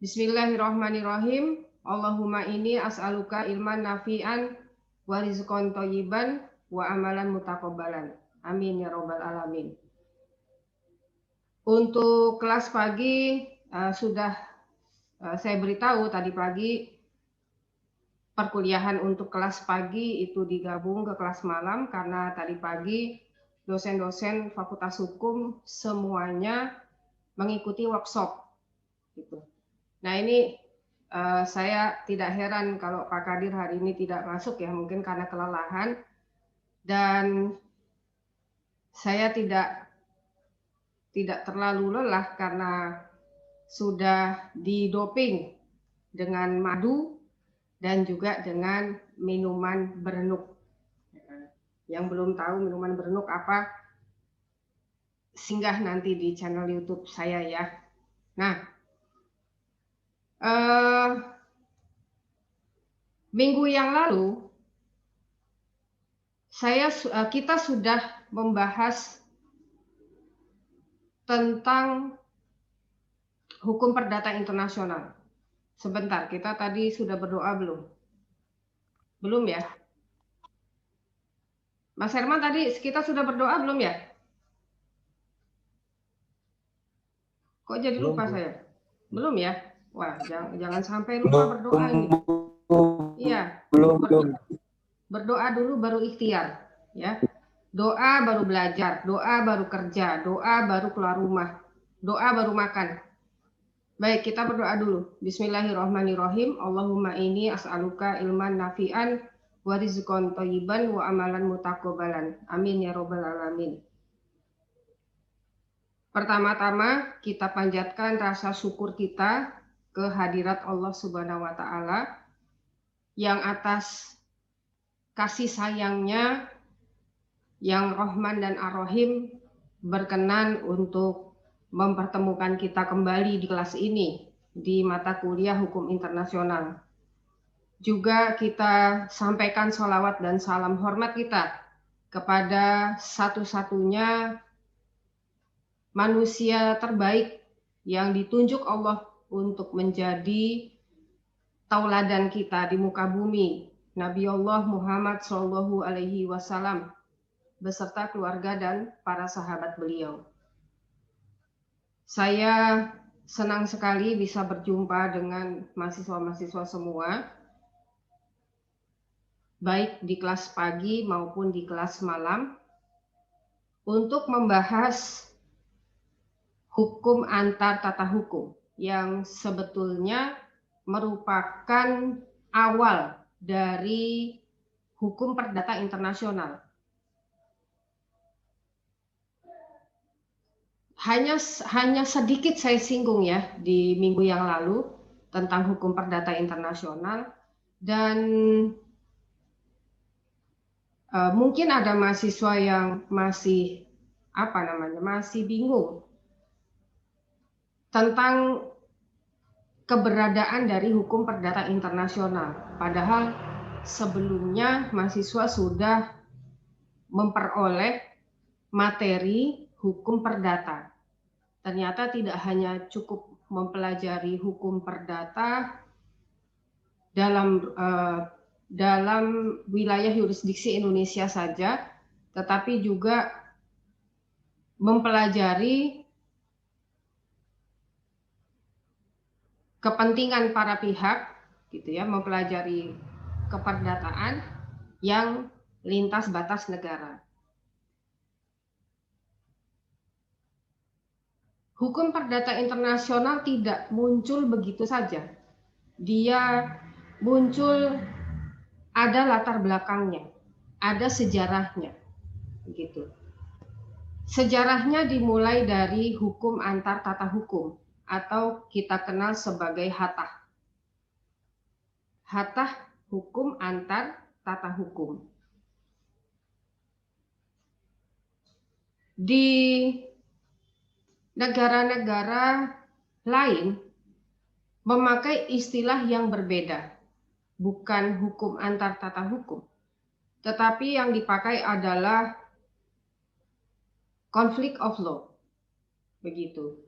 Bismillahirrahmanirrahim. Allahumma inni as'aluka ilman nafi'an wa rizqan thayyiban wa amalan mutaqabbalan. Amin ya robbal alamin. Untuk kelas pagi sudah saya beritahu tadi pagi, perkuliahan untuk kelas pagi itu digabung ke kelas malam karena tadi pagi dosen-dosen Fakultas Hukum semuanya mengikuti workshop gitu. Nah ini saya tidak heran kalau Pak Kadir hari ini tidak masuk ya, mungkin karena kelelahan, dan saya tidak terlalu lelah karena sudah didoping dengan madu dan juga dengan minuman berenuk. Yang belum tahu minuman berenuk apa, singgah nanti di channel YouTube saya ya. Nah, minggu yang lalu kita sudah membahas tentang hukum perdata internasional. Sebentar, kita tadi sudah berdoa belum? Belum ya? Mas Herman tadi kita sudah berdoa belum ya? Kok jadi lupa saya? Belum ya? Wah, jangan sampai lupa berdoa ini. Iya. Belum. Berdoa dulu baru ikhtiar, ya. Doa baru belajar, doa baru kerja, doa baru keluar rumah, doa baru makan. Baik, kita berdoa dulu. Bismillahirrahmanirrahim. Allahumma inni as'aluka ilman nafi'an wa rizqan thayyiban wa amalan mutaqabbalan. Amin ya robbal alamin. Pertama-tama kita panjatkan rasa syukur kita ke hadirat Allah Subhanahu wa taala yang atas kasih sayangnya yang Rahman dan Ar-Rahim berkenan untuk mempertemukan kita kembali di kelas ini di mata kuliah hukum internasional. Juga kita sampaikan sholawat dan salam hormat kita kepada satu-satunya manusia terbaik yang ditunjuk Allah untuk menjadi tauladan kita di muka bumi, Nabi Allah Muhammad Shallallahu Alaihi Wasallam beserta keluarga dan para sahabat beliau. Saya senang sekali bisa berjumpa dengan mahasiswa-mahasiswa semua, baik di kelas pagi maupun di kelas malam, untuk membahas hukum antar tata hukum yang sebetulnya merupakan awal dari hukum perdata internasional. Hanya sedikit saya singgung ya di minggu yang lalu tentang hukum perdata internasional, dan mungkin ada mahasiswa yang masih masih bingung tentang keberadaan dari hukum perdata internasional. Padahal sebelumnya mahasiswa sudah memperoleh materi hukum perdata. Ternyata tidak hanya cukup mempelajari hukum perdata dalam wilayah yurisdiksi Indonesia saja, tetapi juga mempelajari kepentingan para pihak, gitu ya, mempelajari keperdataan yang lintas batas negara. Hukum perdata internasional tidak muncul begitu saja. Dia muncul, ada latar belakangnya, ada sejarahnya, gitu. Sejarahnya dimulai dari hukum antar tata hukum atau kita kenal sebagai hatah. Hatah hukum antar tata hukum. Di negara-negara lain memakai istilah yang berbeda, bukan hukum antar tata hukum, tetapi yang dipakai adalah conflict of law, begitu.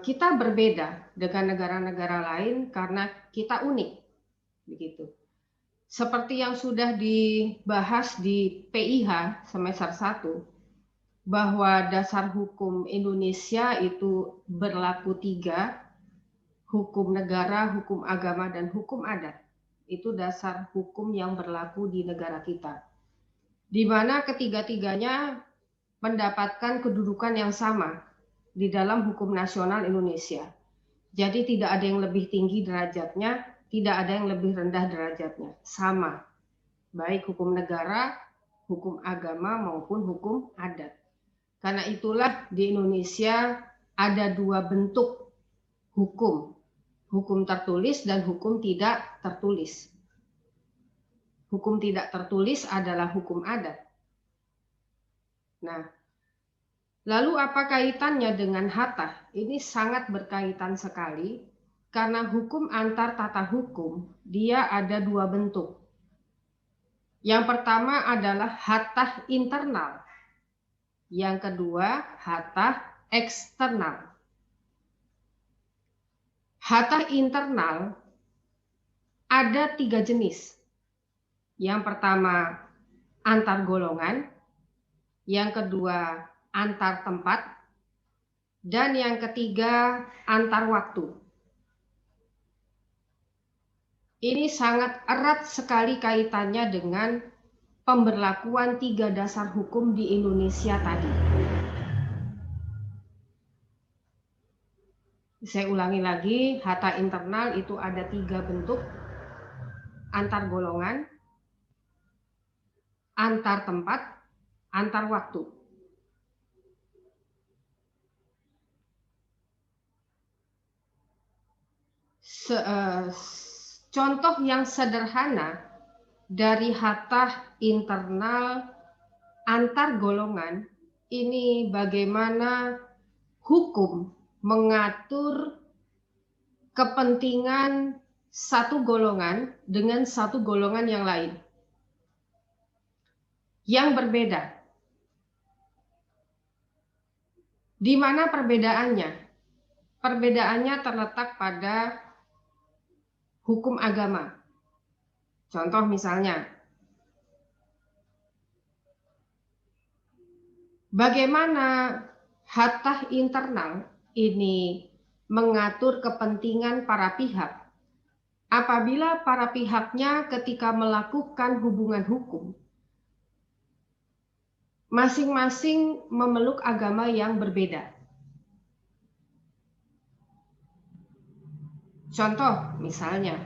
kita berbeda dengan negara-negara lain karena kita unik, begitu. Seperti yang sudah dibahas di PIH semester 1, bahwa dasar hukum Indonesia itu berlaku 3, hukum negara, hukum agama, dan hukum adat. Itu dasar hukum yang berlaku di negara kita, di mana ketiga-tiganya mendapatkan kedudukan yang sama di dalam hukum nasional Indonesia. Jadi tidak ada yang lebih tinggi derajatnya, tidak ada yang lebih rendah derajatnya, sama. Baik hukum negara, hukum agama maupun hukum adat. Karena itulah di Indonesia ada 2 bentuk hukum, hukum tertulis dan hukum tidak tertulis. Hukum tidak tertulis adalah hukum adat. Nah, lalu apa kaitannya dengan hatta? Ini sangat berkaitan sekali karena hukum antar tata hukum dia ada 2 bentuk. Yang pertama adalah hatta internal. Yang kedua hatta eksternal. Hatta internal ada 3 jenis. Yang pertama antar golongan, yang kedua antar tempat, dan yang ketiga antar waktu. Ini sangat erat sekali kaitannya dengan pemberlakuan 3 dasar hukum di Indonesia tadi. Saya ulangi lagi, hatta internal itu ada 3 bentuk: antar golongan, antar tempat, antar waktu. Contoh yang sederhana dari hatta internal antar golongan ini bagaimana hukum mengatur kepentingan satu golongan dengan satu golongan yang lain yang berbeda. Di mana perbedaannya? Perbedaannya terletak pada hukum agama. Contoh misalnya, bagaimana hatta internal ini mengatur kepentingan para pihak apabila para pihaknya ketika melakukan hubungan hukum masing-masing memeluk agama yang berbeda. Contoh misalnya,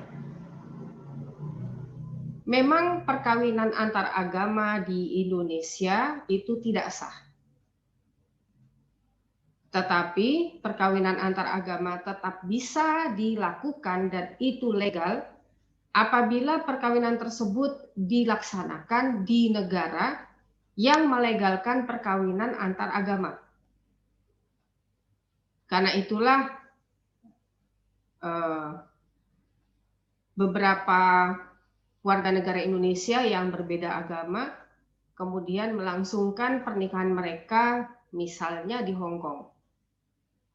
memang perkawinan antar agama di Indonesia itu tidak sah. Tetapi perkawinan antar agama tetap bisa dilakukan dan itu legal apabila perkawinan tersebut dilaksanakan di negara yang melegalkan perkawinan antar agama. Karena itulah beberapa warga negara Indonesia yang berbeda agama kemudian melangsungkan pernikahan mereka misalnya di Hong Kong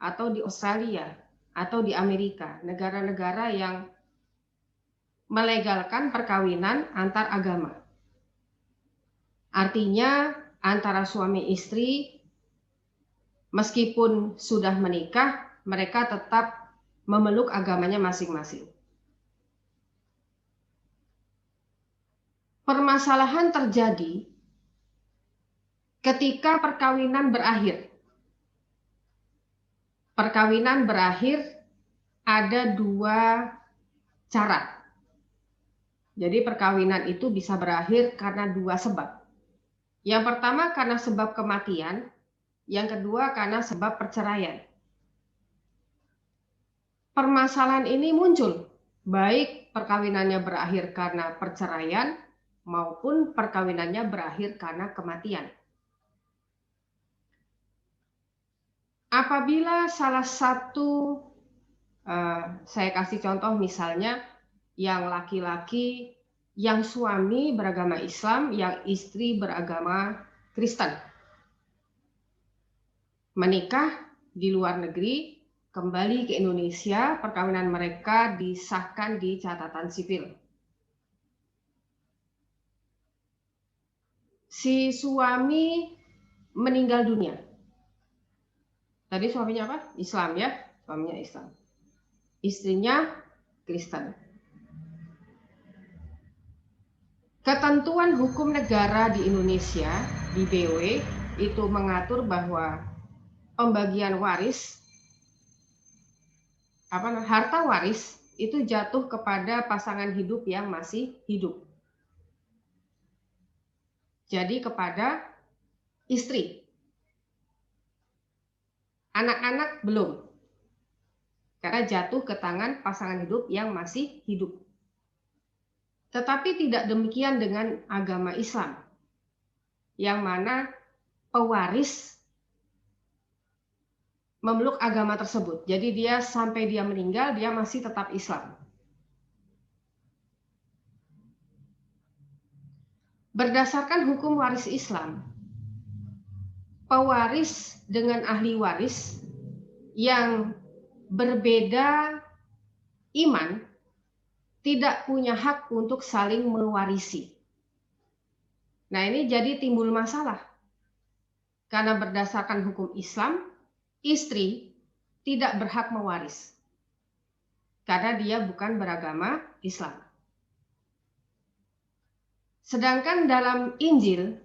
atau di Australia atau di Amerika, negara-negara yang melegalkan perkawinan antar agama. Artinya antara suami istri meskipun sudah menikah, mereka tetap memeluk agamanya masing-masing. Permasalahan terjadi ketika perkawinan berakhir. Perkawinan berakhir ada 2 cara. Jadi perkawinan itu bisa berakhir karena 2 sebab. Yang pertama karena sebab kematian, yang kedua karena sebab perceraian. Permasalahan ini muncul, baik perkawinannya berakhir karena perceraian maupun perkawinannya berakhir karena kematian. Apabila salah satu, saya kasih contoh misalnya, yang laki-laki, yang suami beragama Islam, yang istri beragama Kristen, menikah di luar negeri, kembali ke Indonesia, perkawinan mereka disahkan di catatan sipil. Si suami meninggal dunia. Tadi suaminya apa? Islam ya, suaminya Islam. Istrinya Kristen. Ketentuan hukum negara di Indonesia, di BW, itu mengatur bahwa pembagian waris, harta waris itu jatuh kepada pasangan hidup yang masih hidup. Jadi kepada istri. Anak-anak belum. Karena jatuh ke tangan pasangan hidup yang masih hidup. Tetapi tidak demikian dengan agama Islam. Yang mana pewaris memeluk agama tersebut. Jadi dia sampai dia meninggal, dia masih tetap Islam. Berdasarkan hukum waris Islam, pewaris dengan ahli waris yang berbeda iman tidak punya hak untuk saling mewarisi. Nah, ini jadi timbul masalah. Karena berdasarkan hukum Islam, istri tidak berhak mewaris. Karena dia bukan beragama Islam. Sedangkan dalam Injil,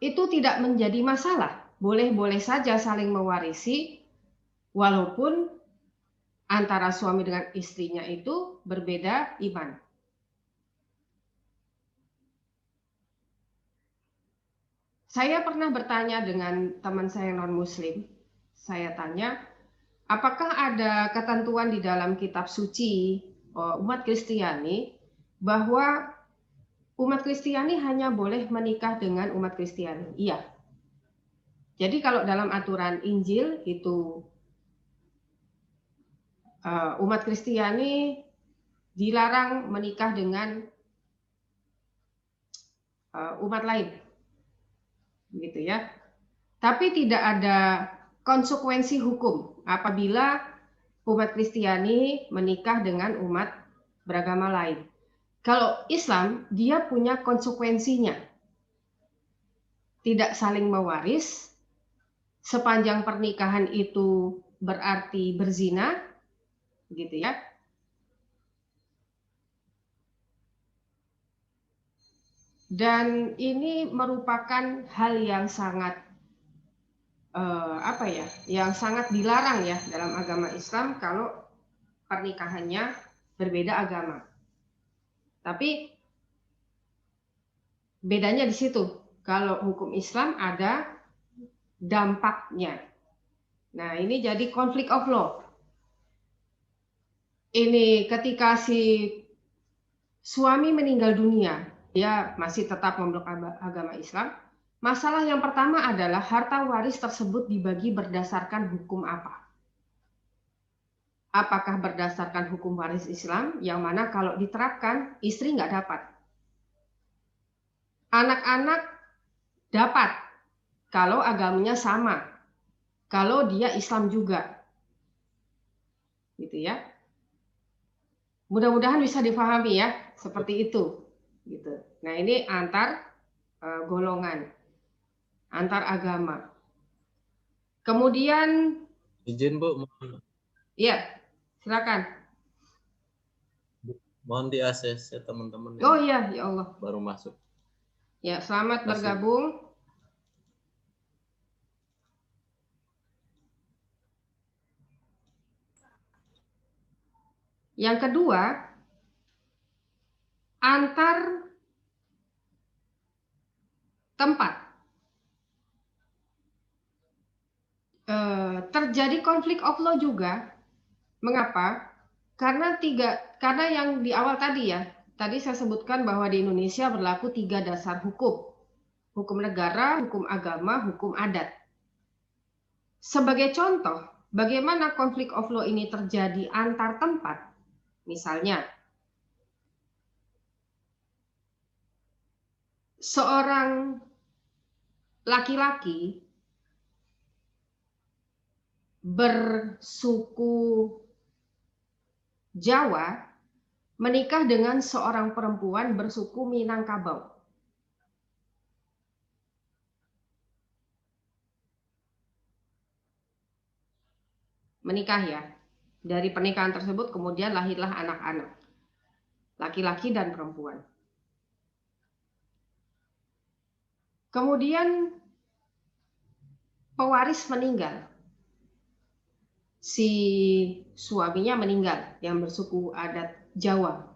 itu tidak menjadi masalah. Boleh-boleh saja saling mewarisi, walaupun antara suami dengan istrinya itu berbeda iman. Saya pernah bertanya dengan teman saya non-muslim. Saya tanya, apakah ada ketentuan di dalam kitab suci umat Kristiani bahwa umat Kristiani hanya boleh menikah dengan umat Kristiani? Iya. Jadi kalau dalam aturan Injil itu umat Kristiani dilarang menikah dengan umat lain, gitu ya. Tapi tidak ada konsekuensi hukum apabila umat Kristiani menikah dengan umat beragama lain. Kalau Islam, dia punya konsekuensinya. Tidak saling mewaris, sepanjang pernikahan itu berarti berzina, gitu ya. Dan ini merupakan hal yang sangat yang sangat dilarang ya dalam agama Islam kalau pernikahannya berbeda agama. Tapi bedanya di situ. Kalau hukum Islam ada dampaknya. Nah, ini jadi konflik of law. Ini ketika si suami meninggal dunia, dia masih tetap memeluk agama Islam. Masalah yang pertama adalah harta waris tersebut dibagi berdasarkan hukum apa? Apakah berdasarkan hukum waris Islam, yang mana kalau diterapkan, istri nggak dapat. Anak-anak dapat, kalau agamanya sama. Kalau dia Islam juga. Gitu ya. Mudah-mudahan bisa difahami ya, seperti itu. Gitu. Nah, ini antar golongan, antar agama. Kemudian izin Bu, iya, silakan. Mohon di ACC teman-teman. Oh iya, ya Allah. Baru masuk. Ya, selamat bergabung. Yang kedua, antar tempat. Terjadi konflik of law juga. Mengapa? Karena yang di awal tadi ya, tadi saya sebutkan bahwa di Indonesia berlaku 3 dasar hukum. Hukum negara, hukum agama, hukum adat. Sebagai contoh, bagaimana konflik of law ini terjadi antar tempat? Misalnya, seorang laki-laki bersuku Jawa menikah dengan seorang perempuan bersuku Minangkabau. Menikah ya. Dari pernikahan tersebut kemudian lahirlah anak-anak, laki-laki dan perempuan. Kemudian pewaris meninggal. Si suaminya meninggal yang bersuku adat Jawa.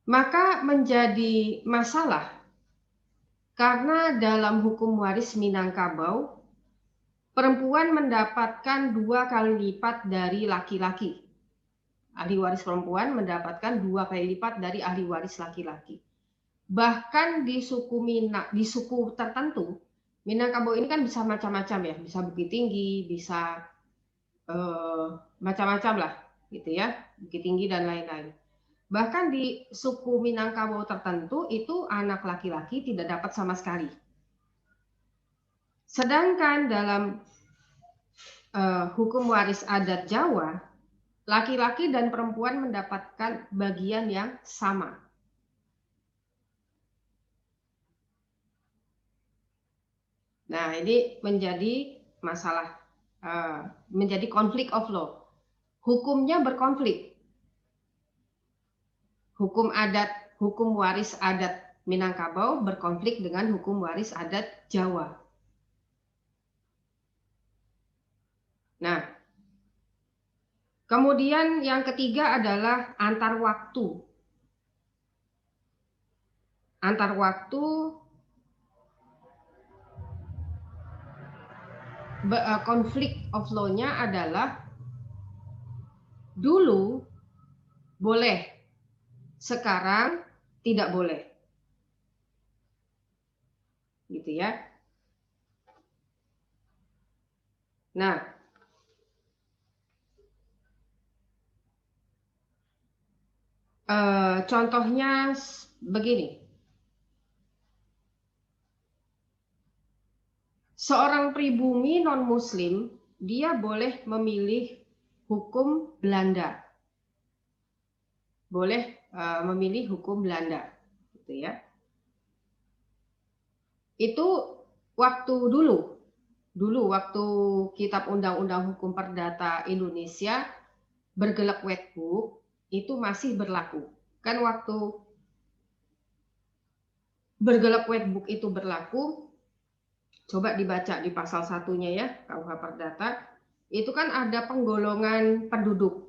Maka menjadi masalah karena dalam hukum waris Minangkabau perempuan mendapatkan 2 kali lipat dari laki-laki. Ahli waris perempuan mendapatkan 2 kali lipat dari ahli waris laki-laki. Bahkan di suku tertentu, Minangkabau ini kan bisa macam-macam ya, bisa Bukit Tinggi, bisa macam-macam lah, gitu ya, Bukit Tinggi dan lain-lain. Bahkan di suku Minangkabau tertentu itu anak laki-laki tidak dapat sama sekali. Sedangkan dalam hukum waris adat Jawa, laki-laki dan perempuan mendapatkan bagian yang sama. Nah, ini menjadi masalah, menjadi konflik of law. Hukumnya berkonflik. Hukum waris adat Minangkabau berkonflik dengan hukum waris adat Jawa. Nah, kemudian yang ketiga adalah antar waktu. Antar waktu konflik of law-nya adalah dulu boleh, sekarang tidak boleh. Gitu ya. Nah, contohnya begini. Seorang pribumi non-muslim, dia boleh memilih hukum Belanda. Boleh memilih hukum Belanda, gitu ya. Itu waktu dulu waktu Kitab Undang-Undang Hukum Perdata Indonesia bergelak wetbook itu masih berlaku. Kan waktu bergelak wetbook itu berlaku, coba dibaca di pasal 1-nya ya, KUH Perdata, itu kan ada penggolongan penduduk.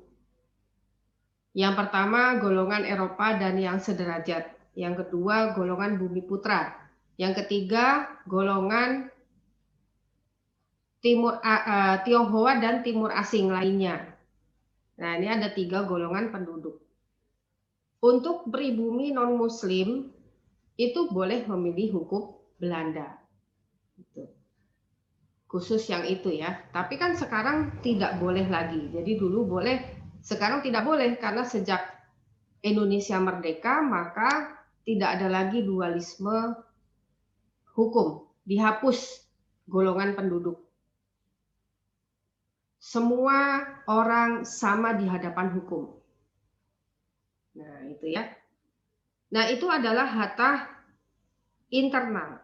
Yang pertama golongan Eropa dan yang sederajat. Yang kedua golongan Bumi Putra. Yang ketiga golongan Tionghoa dan Timur Asing lainnya. Nah, ini ada 3 golongan penduduk. Untuk pribumi non-muslim itu boleh memilih hukum Belanda. Gitu. Khusus yang itu ya. Tapi kan sekarang tidak boleh lagi. Jadi dulu boleh, sekarang tidak boleh karena sejak Indonesia merdeka maka tidak ada lagi dualisme hukum. Dihapus golongan penduduk. Semua orang sama di hadapan hukum. Nah, itu ya. Nah, itu adalah hatah internal.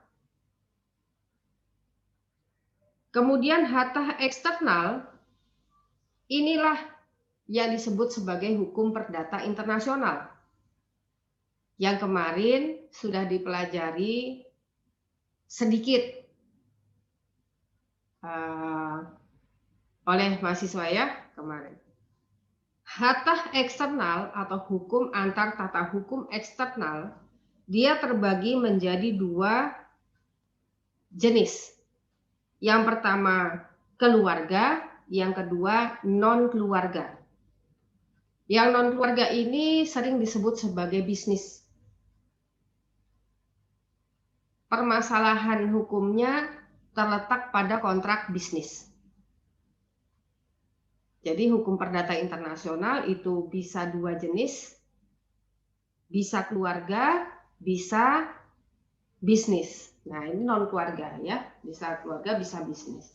Kemudian hatah eksternal, inilah yang disebut sebagai hukum perdata internasional. Yang kemarin sudah dipelajari sedikit oleh mahasiswa ya kemarin. Hatah eksternal atau hukum antar tata hukum eksternal, dia terbagi menjadi 2 jenis. Yang pertama keluarga, yang kedua non-keluarga. Yang non-keluarga ini sering disebut sebagai bisnis. Permasalahan hukumnya terletak pada kontrak bisnis. Jadi hukum perdata internasional itu bisa 2 jenis, bisa keluarga, bisa bisnis. Nah, ini non keluarga ya, bisa keluarga, bisa bisnis.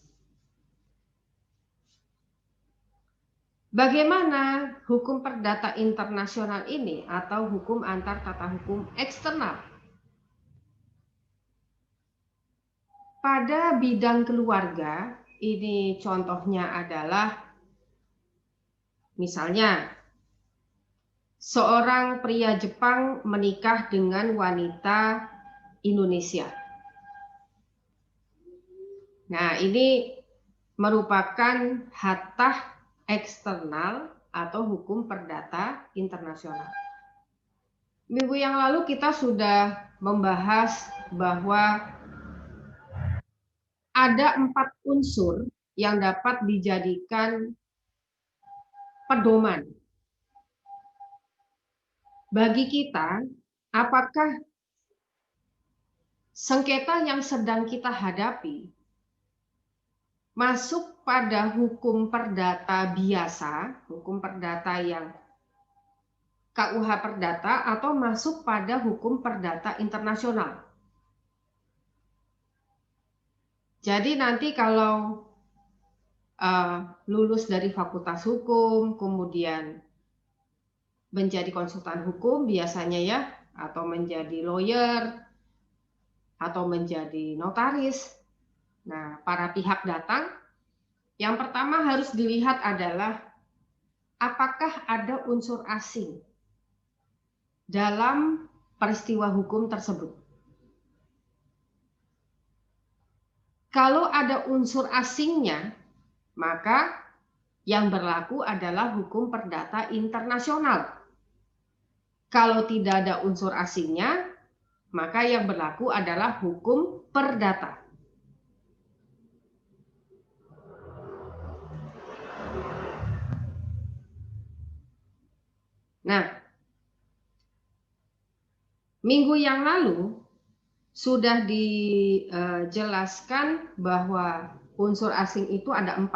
Bagaimana hukum perdata internasional ini atau hukum antar tata hukum eksternal? Pada bidang keluarga, ini contohnya adalah misalnya seorang pria Jepang menikah dengan wanita Indonesia. Nah, ini merupakan hatah eksternal atau hukum perdata internasional. Minggu yang lalu kita sudah membahas bahwa ada 4 unsur yang dapat dijadikan pedoman bagi kita apakah sengketa yang sedang kita hadapi masuk pada hukum perdata biasa, hukum perdata yang KUH perdata, atau masuk pada hukum perdata internasional. Jadi nanti kalau lulus dari fakultas hukum, kemudian menjadi konsultan hukum biasanya ya, atau menjadi lawyer, atau menjadi notaris. Nah, para pihak datang, yang pertama harus dilihat adalah apakah ada unsur asing dalam peristiwa hukum tersebut. Kalau ada unsur asingnya, maka yang berlaku adalah hukum perdata internasional. Kalau tidak ada unsur asingnya, maka yang berlaku adalah hukum perdata. Nah, minggu yang lalu sudah dijelaskan bahwa unsur asing itu ada 4.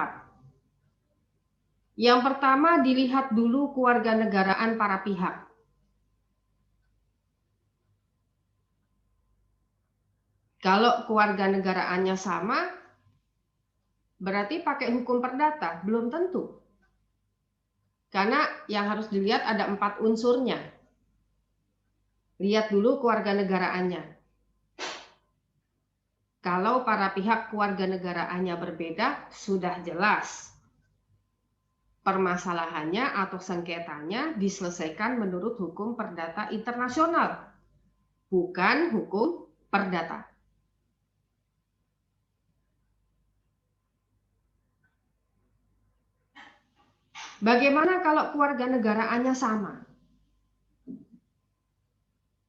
Yang pertama, dilihat dulu kewarganegaraan para pihak. Kalau kewarganegaraannya sama, berarti pakai hukum perdata? Belum tentu. Karena yang harus dilihat ada 4 unsurnya. Lihat dulu kewarganegaraannya. Kalau para pihak kewarganegaraannya berbeda, sudah jelas permasalahannya atau sengketanya diselesaikan menurut hukum perdata internasional, bukan hukum perdata. Bagaimana kalau kewarganegaraannya sama?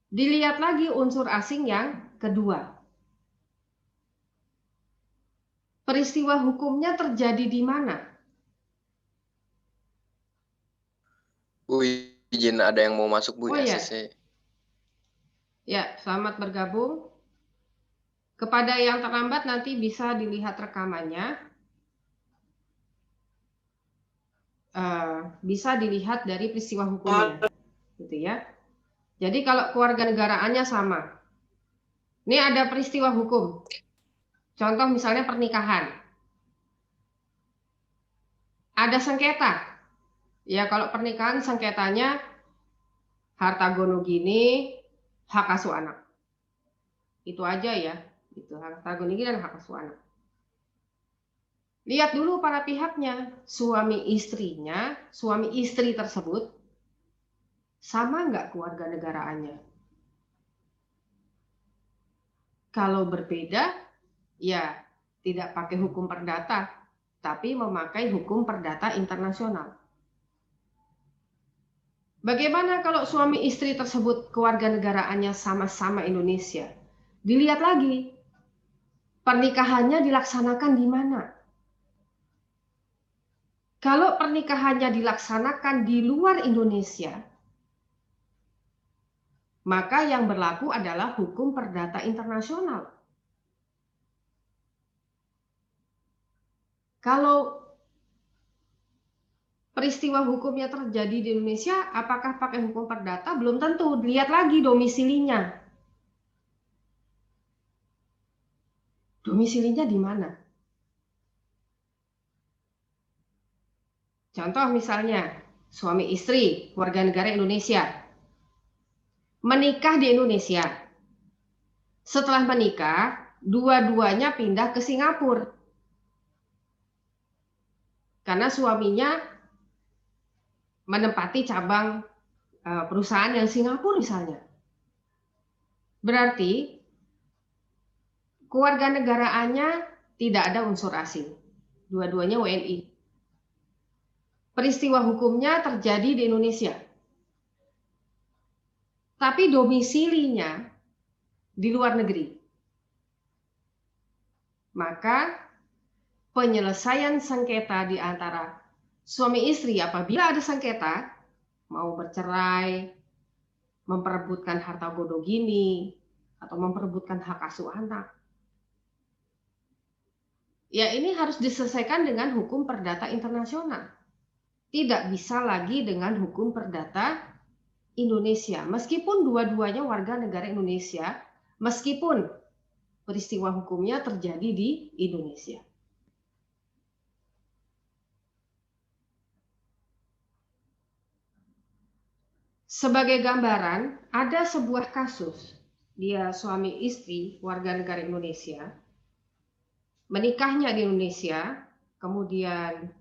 Dilihat lagi unsur asing yang kedua. Peristiwa hukumnya terjadi di mana? Bu, izin ada yang mau masuk, Bu, Oh ya, ya. CC. Ya, selamat bergabung. Kepada yang terlambat nanti bisa dilihat rekamannya. Bisa dilihat dari peristiwa hukumnya. Gitu ya. Jadi kalau kewarganegaraannya sama. Ini ada peristiwa hukum. Contoh misalnya pernikahan. Ada sengketa. Ya kalau pernikahan sengketanya harta gono gini, hak asuh anak. Itu aja ya. Itu harta gono gini dan hak asuh anak. Lihat dulu para pihaknya, suami istri tersebut sama nggak kewarganegaraannya? Kalau berbeda, ya tidak pakai hukum perdata, tapi memakai hukum perdata internasional. Bagaimana kalau suami istri tersebut kewarganegaraannya sama-sama Indonesia? Dilihat lagi, pernikahannya dilaksanakan di mana? Kalau pernikahannya dilaksanakan di luar Indonesia, maka yang berlaku adalah hukum perdata internasional. Kalau peristiwa hukumnya terjadi di Indonesia, apakah pakai hukum perdata? Belum tentu. Lihat lagi domisilinya. Domisilinya di mana? Contoh misalnya, suami istri, warga negara Indonesia, menikah di Indonesia. Setelah menikah, dua-duanya pindah ke Singapura. Karena suaminya menempati cabang perusahaan yang Singapura misalnya. Berarti kewarganegaraannya tidak ada unsur asing. Dua-duanya WNI. Peristiwa hukumnya terjadi di Indonesia. Tapi domisilinya di luar negeri. Maka penyelesaian sengketa di antara suami istri apabila ada sengketa, mau bercerai, memperebutkan harta godo gini, atau memperebutkan hak asuh anak. Ya ini harus diselesaikan dengan hukum perdata internasional. Tidak bisa lagi dengan hukum perdata Indonesia. Meskipun dua-duanya warga negara Indonesia, meskipun peristiwa hukumnya terjadi di Indonesia. Sebagai gambaran, ada sebuah kasus, dia suami istri warga negara Indonesia, menikahnya di Indonesia, kemudian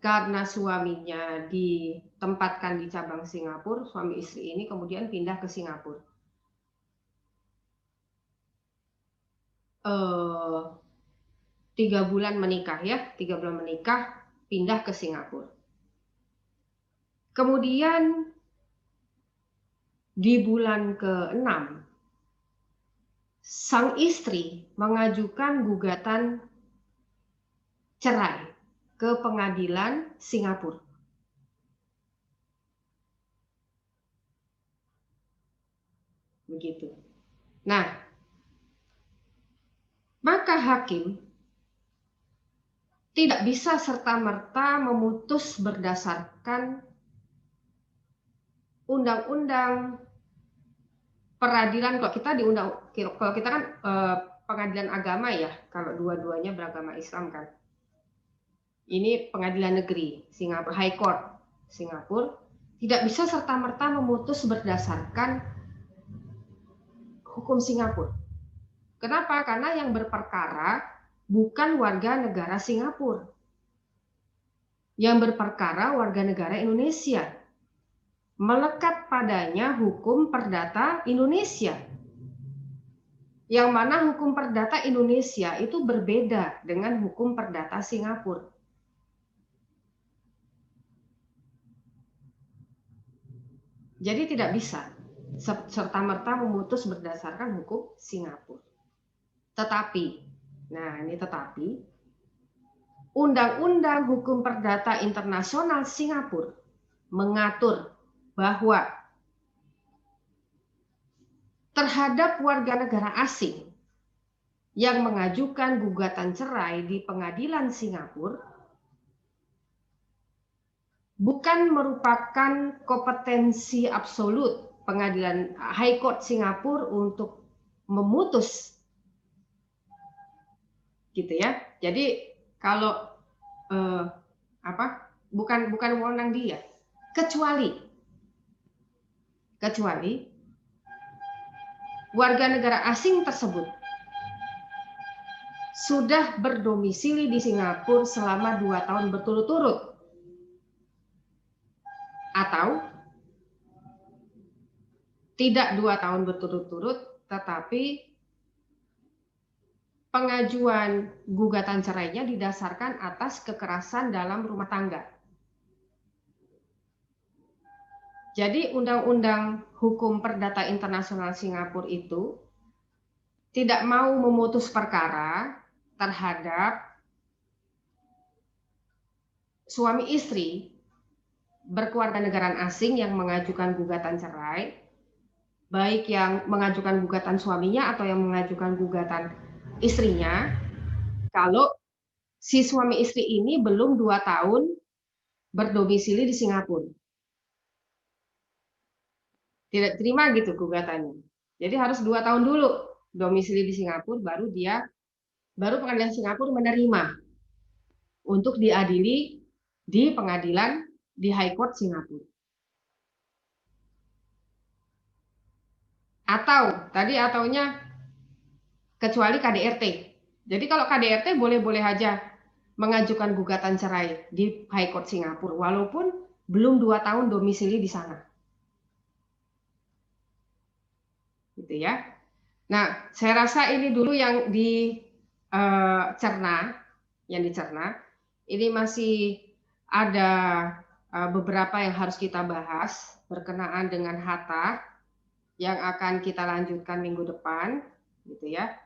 karena suaminya ditempatkan di cabang Singapura, suami istri ini kemudian pindah ke Singapura. 3 bulan menikah ya, 3 bulan menikah, pindah ke Singapura. Kemudian di bulan ke-6, sang istri mengajukan gugatan cerai ke pengadilan Singapura. Begitu. Nah, maka hakim tidak bisa serta-merta memutus berdasarkan undang-undang peradilan. Kalau kita kan pengadilan agama ya, kalau dua-duanya beragama Islam kan. Ini pengadilan negeri Singapura, High Court Singapura, tidak bisa serta-merta memutus berdasarkan hukum Singapura. Kenapa? Karena yang berperkara bukan warga negara Singapura. Yang berperkara warga negara Indonesia. Melekat padanya hukum perdata Indonesia. Yang mana hukum perdata Indonesia itu berbeda dengan hukum perdata Singapura. Jadi tidak bisa serta-merta memutus berdasarkan hukum Singapura. Tetapi, Undang-Undang Hukum Perdata Internasional Singapura mengatur bahwa terhadap warga negara asing yang mengajukan gugatan cerai di pengadilan Singapura bukan merupakan kompetensi absolut pengadilan High Court Singapura untuk memutus, gitu ya. Jadi kalau bukan wewenang dia, kecuali warga negara asing tersebut sudah berdomisili di Singapura selama 2 tahun berturut-turut. Atau tidak 2 tahun berturut-turut, tetapi pengajuan gugatan cerainya didasarkan atas kekerasan dalam rumah tangga. Jadi Undang-Undang Hukum Perdata Internasional Singapura itu tidak mau memutus perkara terhadap suami istri berkewarganegaraan asing yang mengajukan gugatan cerai, baik yang mengajukan gugatan suaminya atau yang mengajukan gugatan istrinya, kalau si suami istri ini belum 2 tahun berdomisili di Singapura. Tidak terima gitu gugatannya. Jadi harus 2 tahun dulu domisili di Singapura, baru dia baru pengadilan Singapura menerima untuk diadili di pengadilan di High Court Singapura. Atau tadi ataunya kecuali KDRT. Jadi kalau KDRT boleh-boleh aja mengajukan gugatan cerai di High Court Singapura walaupun belum 2 tahun domisili di sana. Gitu ya. Nah, saya rasa ini dulu yang dicerna, Ini masih ada beberapa yang harus kita bahas berkenaan dengan Hatta yang akan kita lanjutkan minggu depan, gitu ya.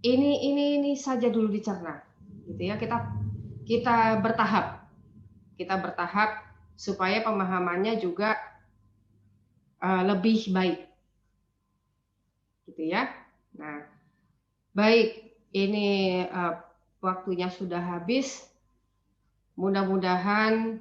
Ini saja dulu dicerna, gitu ya. Kita bertahap supaya pemahamannya juga lebih baik, gitu ya. Nah, baik, ini waktunya sudah habis. Mudah-mudahan